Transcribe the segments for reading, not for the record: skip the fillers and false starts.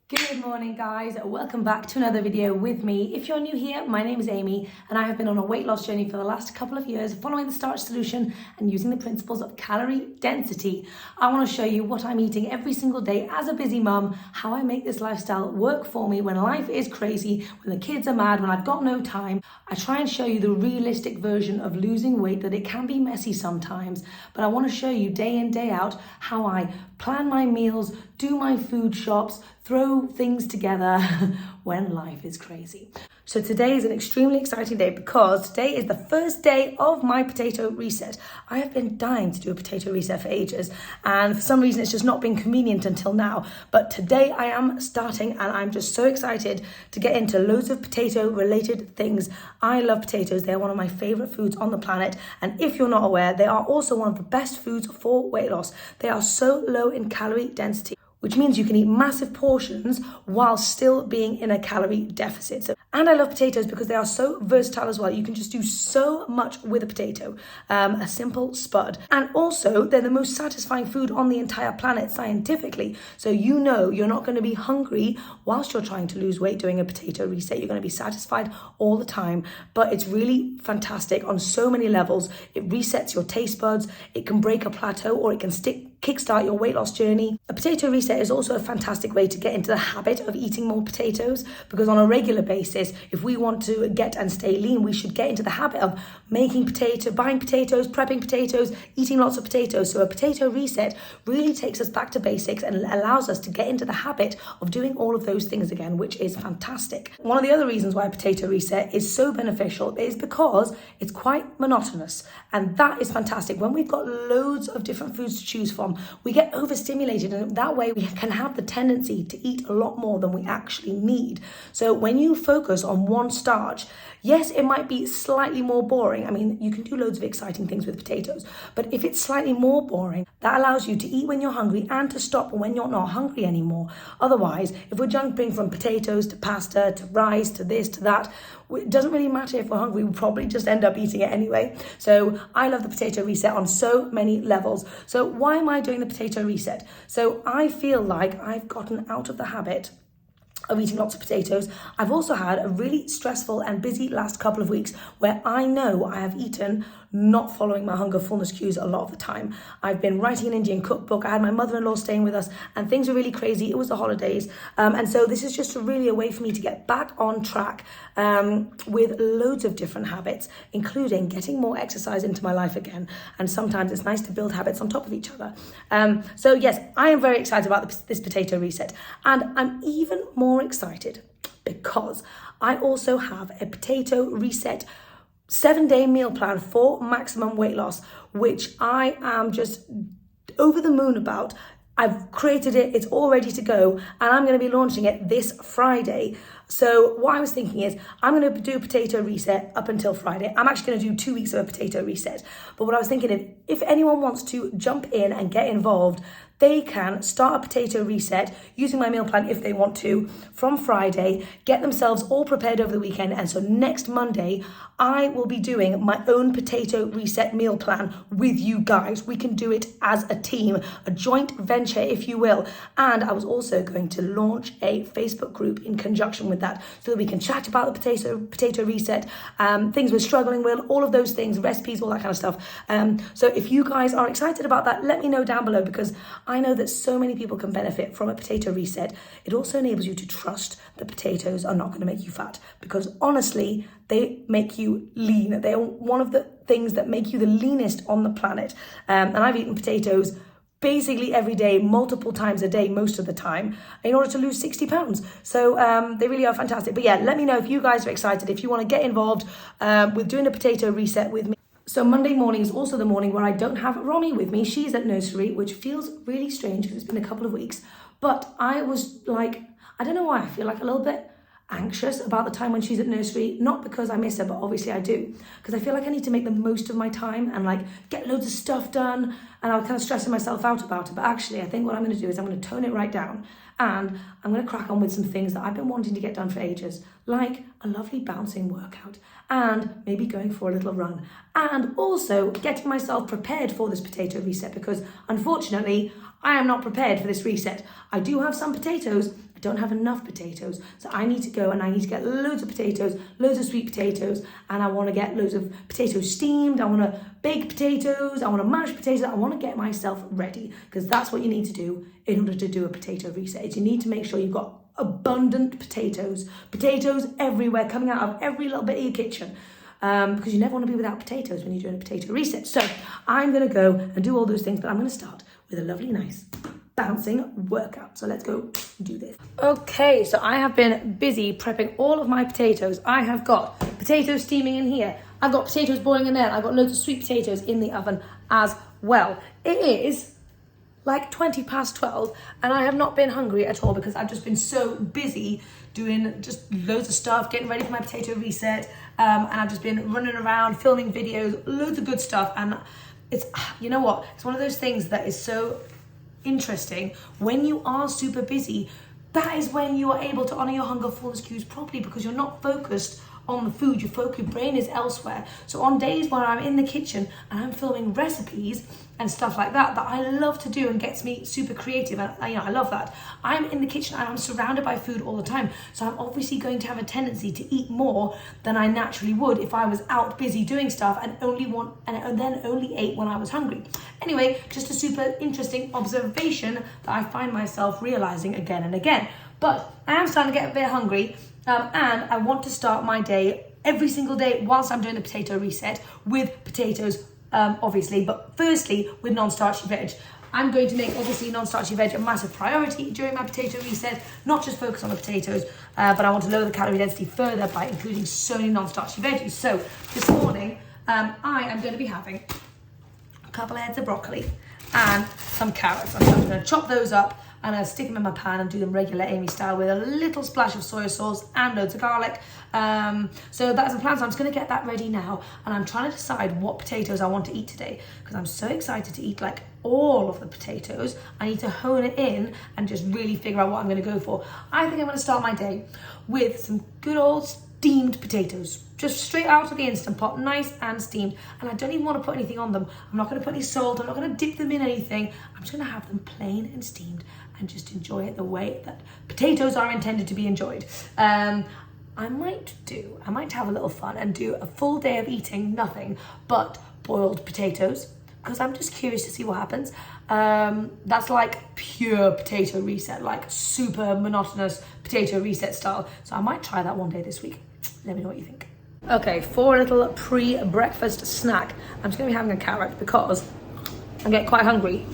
Good morning guys, welcome back to another video with me. If you're new here, my name is Amy and I have been on a weight loss journey for the last couple of years following the Starch Solution and using the principles of calorie density. I want to show you what I'm eating every single day as a busy mum, how I make this lifestyle work for me when life is crazy, when the kids are mad, when I've got no time. I try and show you the realistic version of losing weight, that it can be messy sometimes, but I want to show you day in, day out how I plan my meals, do my food shops, throw things together when life is crazy. So today is an extremely exciting day because today is the first day of my potato reset. I have been dying to do a potato reset for ages, and for some reason it's just not been convenient until now. But today I am starting and I'm just so excited to get into loads of potato related things. I love potatoes. They're one of my favorite foods on the planet. And if you're not aware, they are also one of the best foods for weight loss. They are so low in calorie density, which means you can eat massive portions while still being in a calorie deficit. And I love potatoes because they are so versatile as well. You can just do so much with a potato, a simple spud. And also, they're the most satisfying food on the entire planet scientifically. So you know you're not going to be hungry whilst you're trying to lose weight doing a potato reset. You're going to be satisfied all the time. But it's really fantastic on so many levels. It resets your taste buds. It can break a plateau, or it can kickstart your weight loss journey. A potato reset is also a fantastic way to get into the habit of eating more potatoes, because on a regular basis, if we want to get and stay lean, we should get into the habit of buying potatoes, prepping potatoes, eating lots of potatoes. So a potato reset really takes us back to basics and allows us to get into the habit of doing all of those things again, which is fantastic. One of the other reasons why a potato reset is so beneficial is because it's quite monotonous, and that is fantastic. When we've got loads of different foods to choose from, we get overstimulated, and that way we can have the tendency to eat a lot more than we actually need. So when you focus on one starch, yes, it might be slightly more boring. I mean, you can do loads of exciting things with potatoes, but if it's slightly more boring, that allows you to eat when you're hungry and to stop when you're not hungry anymore. Otherwise, if we're jumping from potatoes to pasta to rice to this to that, it doesn't really matter if we're hungry, we'll probably just end up eating it anyway. So I love the potato reset on so many levels. So why am I doing the potato reset? So I feel like I've gotten out of the habit of eating lots of potatoes. I've also had a really stressful and busy last couple of weeks where I know I have eaten not following my hunger fullness cues a lot of the time. I've been writing an Indian cookbook. I had my mother-in-law staying with us and things were really crazy. It was the holidays. And so this is just really a way for me to get back on track with loads of different habits, including getting more exercise into my life again. And sometimes it's nice to build habits on top of each other. So yes, I am very excited about this potato reset. And I'm even more excited because I also have a potato reset 7-day meal plan for maximum weight loss, which I am just over the moon about. I've created it, it's all ready to go, and I'm going to be launching it this Friday. So what I was thinking is I'm going to do a potato reset up until Friday. I'm actually going to do 2 weeks of a potato reset. But what I was thinking is if anyone wants to jump in and get involved, they can start a potato reset using my meal plan if they want to from Friday, get themselves all prepared over the weekend. And so next Monday, I will be doing my own potato reset meal plan with you guys. We can do it as a team, a joint venture, if you will. And I was also going to launch a Facebook group in conjunction with that so that we can chat about the potato reset, things we're struggling with, all of those things, recipes, all that kind of stuff. So if you guys are excited about that, let me know down below, because I know that so many people can benefit from a potato reset. It also enables you to trust that potatoes are not going to make you fat, because honestly, they make you lean. They are one of the things that make you the leanest on the planet. And I've eaten potatoes basically every day, multiple times a day, most of the time, in order to lose 60 pounds. So they really are fantastic. But yeah, let me know if you guys are excited, if you want to get involved with doing a potato reset with me. So Monday morning is also the morning where I don't have Romy with me. She's at nursery, which feels really strange because it's been a couple of weeks. But I was like, I don't know why, I feel like a little bit anxious about the time when she's at nursery, not because I miss her, but obviously I do, because I feel like I need to make the most of my time and like get loads of stuff done, and I was kind of stressing myself out about it. But actually I think what I'm going to do is I'm going to tone it right down, and I'm going to crack on with some things that I've been wanting to get done for ages, like a lovely bouncing workout and maybe going for a little run, and also getting myself prepared for this potato reset, because unfortunately I am not prepared for this reset. I do have some potatoes I don't have enough potatoes. So I need to go and I need to get loads of potatoes, loads of sweet potatoes, and I want to get loads of potatoes steamed. I want to bake potatoes. I want to mash potatoes. I want to get myself ready, because that's what you need to do in order to do a potato reset. You need to make sure you've got abundant potatoes everywhere, coming out of every little bit of your kitchen, because you never want to be without potatoes when you're doing a potato reset. So I'm going to go and do all those things, but I'm going to start with a lovely, nice, bouncing workout. So let's go do this. Okay, so I have been busy prepping all of my potatoes. I have got potatoes steaming in here. I've got potatoes boiling in there. I've got loads of sweet potatoes in the oven as well. It is like 12:20 and I have not been hungry at all, because I've just been so busy doing just loads of stuff, getting ready for my potato reset, and I've just been running around filming videos, loads of good stuff. And it's, you know what, it's one of those things that is so interesting. When you are super busy, that is when you are able to honor your hunger fullness cues properly, because you're not focused on the food, your brain is elsewhere. So on days where I'm in the kitchen and I'm filming recipes and stuff like that I love to do and gets me super creative, and I love that. I'm in the kitchen and I'm surrounded by food all the time, so I'm obviously going to have a tendency to eat more than I naturally would if I was out busy doing stuff and then only ate when I was hungry. Anyway, just a super interesting observation that I find myself realizing again and again. But I am starting to get a bit hungry, and I want to start my day every single day whilst I'm doing the potato reset with potatoes, obviously, but firstly with non-starchy veg. I'm going to make, obviously, non-starchy veg a massive priority during my potato reset, not just focus on the potatoes, but I want to lower the calorie density further by including so many non-starchy veggies. So this morning, I am going to be having a couple of heads of broccoli and some carrots. I'm going to chop those up and I'll stick them in my pan and do them regular Amy style with a little splash of soy sauce and loads of garlic. So that's the plan. So I'm just going to get that ready now, and I'm trying to decide what potatoes I want to eat today, because I'm so excited to eat like all of the potatoes. I need to hone it in and just really figure out what I'm going to go for. I think I'm going to start my day with some good old steamed potatoes, just straight out of the Instant Pot, nice and steamed. And I don't even want to put anything on them. I'm not going to put any salt. I'm not going to dip them in anything. I'm just going to have them plain and steamed and just enjoy it the way that potatoes are intended to be enjoyed. I might have a little fun and do a full day of eating nothing but boiled potatoes, because I'm just curious to see what happens. That's like pure potato reset, like super monotonous potato reset style. So I might try that one day this week. Let me know what you think. Okay, for a little pre-breakfast snack, I'm just gonna be having a carrot because I'm getting quite hungry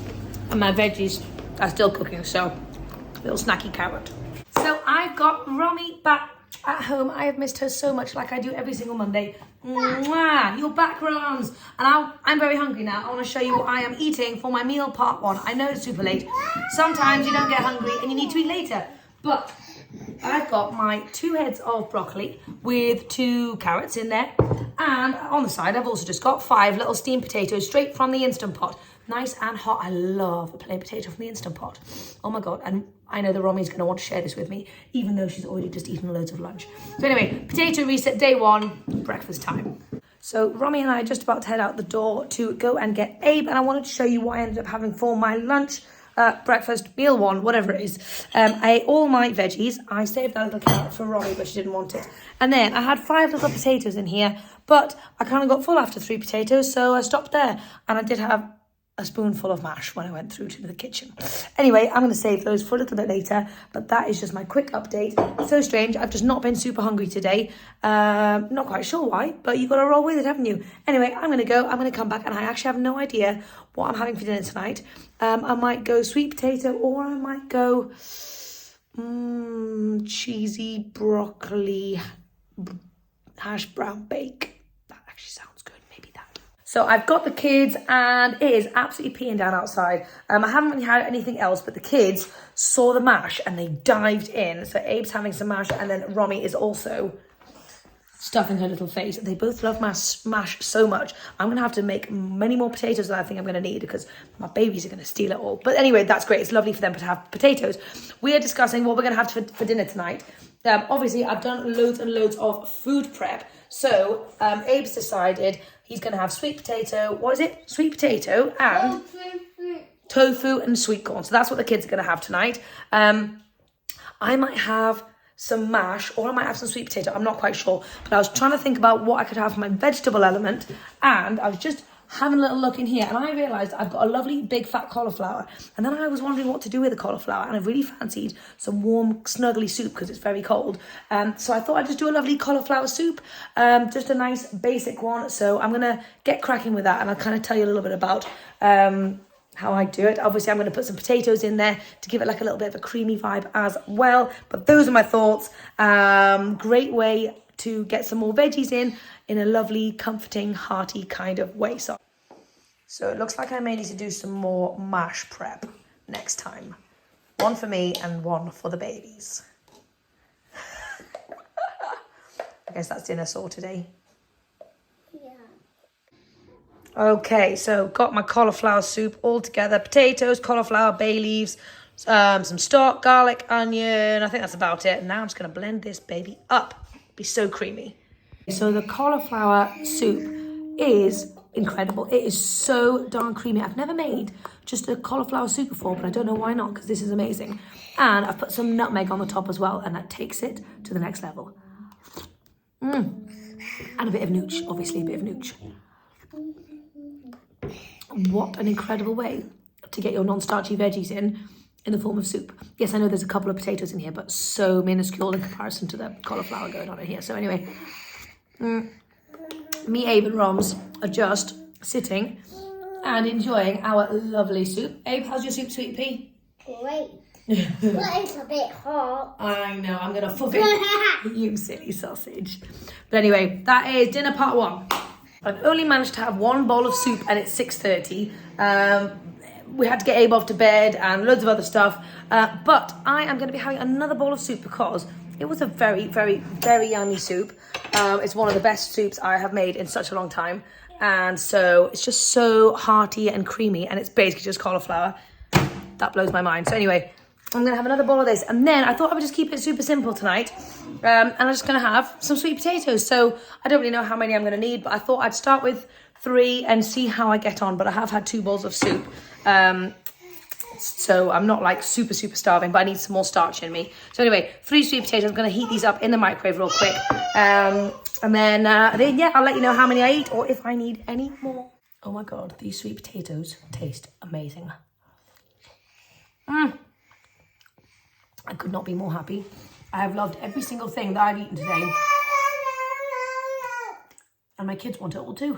and my veggies are still cooking, so a little snacky carrot. So I've got Romy back at home. I have missed her so much, like I do every single Monday. Mwah, you're back, Rams. And I'm very hungry now. I want to show you what I am eating for my meal part one. I know it's super late. Sometimes you don't get hungry and you need to eat later. But I've got my 2 heads of broccoli with 2 carrots in there. And on the side, I've also just got 5 little steamed potatoes straight from the Instant Pot. Nice and hot. I love a plain potato from the Instant Pot. Oh my God. And I know that Romy's going to want to share this with me, even though she's already just eaten loads of lunch. So anyway, potato reset day 1, breakfast time. So Romy and I are just about to head out the door to go and get Abe, and I wanted to show you what I ended up having for my lunch, breakfast, meal 1, whatever it is. I ate all my veggies. I saved that little carrot for Romy, but she didn't want it. And then I had 5 little potatoes in here, but I kind of got full after 3 potatoes, so I stopped there. And I did have a spoonful of mash when I went through to the kitchen. Anyway, I'm going to save those for a little bit later, but that is just my quick update. It's so strange. I've just not been super hungry today. Not quite sure why, but you've got to roll with it, haven't you? Anyway, I'm going to go. I'm going to come back, and I actually have no idea what I'm having for dinner tonight. I might go sweet potato, or I might go cheesy broccoli hash brown bake. That actually sounds good. Maybe that. So I've got the kids, and it is absolutely peeing down outside. I haven't really had anything else, but the kids saw the mash and they dived in. So Abe's having some mash, and then Romy is also stuffing her little face. They both love mash so much. I'm going to have to make many more potatoes than I think I'm going to need, because my babies are going to steal it all. But anyway, that's great. It's lovely for them to have potatoes. We are discussing what we're going to have for dinner tonight. Obviously, I've done loads and loads of food prep. So Abe's decided he's going to have sweet potato. What is it? Sweet potato and tofu and sweet corn. So that's what the kids are going to have tonight. I might have some mash or I might have some sweet potato. I'm not quite sure, but I was trying to think about what I could have for my vegetable element, and I was just having a little look in here, and I realised I've got a lovely big fat cauliflower, and then I was wondering what to do with the cauliflower, and I really fancied some warm snuggly soup because it's very cold. So I thought I'd just do a lovely cauliflower soup, just a nice basic one. So I'm gonna get cracking with that, and I'll kind of tell you a little bit about how I do it. Obviously, I'm going to put some potatoes in there to give it like a little bit of a creamy vibe as well. But those are my thoughts. Great way to get some more veggies in a lovely, comforting, hearty kind of way. So it looks like I may need to do some more mash prep next time. One for me and one for the babies. I guess that's dinner sorted, eh? Okay, so got my cauliflower soup all together. Potatoes, cauliflower, bay leaves, some stock, garlic, onion. I think that's about it. Now I'm just going to blend this baby up. Be so creamy. So the cauliflower soup is incredible. It is so darn creamy. I've never made just a cauliflower soup before, but I don't know why not, because this is amazing. And I've put some nutmeg on the top as well, and that takes it to the next level. And a bit of nooch, obviously a bit of nooch. What an incredible way to get your non-starchy veggies in the form of soup. Yes, I know there's a couple of potatoes in here, but so minuscule in comparison to the cauliflower going on in here. So anyway, me, Abe and Roms are just sitting and enjoying our lovely soup. Abe, how's your soup, sweet pea? Great. But it's a bit hot. I know, I'm going to fuck it. You silly sausage. But anyway, that is dinner part 1. I've only managed to have one bowl of soup and it's 6:30. We had to get Abe off to bed and loads of other stuff. But I am going to be having another bowl of soup because it was a very, very, very yummy soup. It's one of the best soups I have made in such a long time. And so it's just so hearty and creamy, and it's basically just cauliflower. That blows my mind. So anyway, I'm going to have another bowl of this. And then I thought I would just keep it super simple tonight. And I'm just going to have some sweet potatoes. So I don't really know how many I'm going to need, but I thought I'd start with 3 and see how I get on. But I have had 2 bowls of soup. So I'm not like super starving, but I need some more starch in me. So anyway, 3 sweet potatoes. I'm going to heat these up in the microwave real quick. And then yeah, I'll let you know how many I eat or if I need any more. Oh my God, these sweet potatoes taste amazing. I could not be more happy. I have loved every single thing that I've eaten today. And my kids want it all too.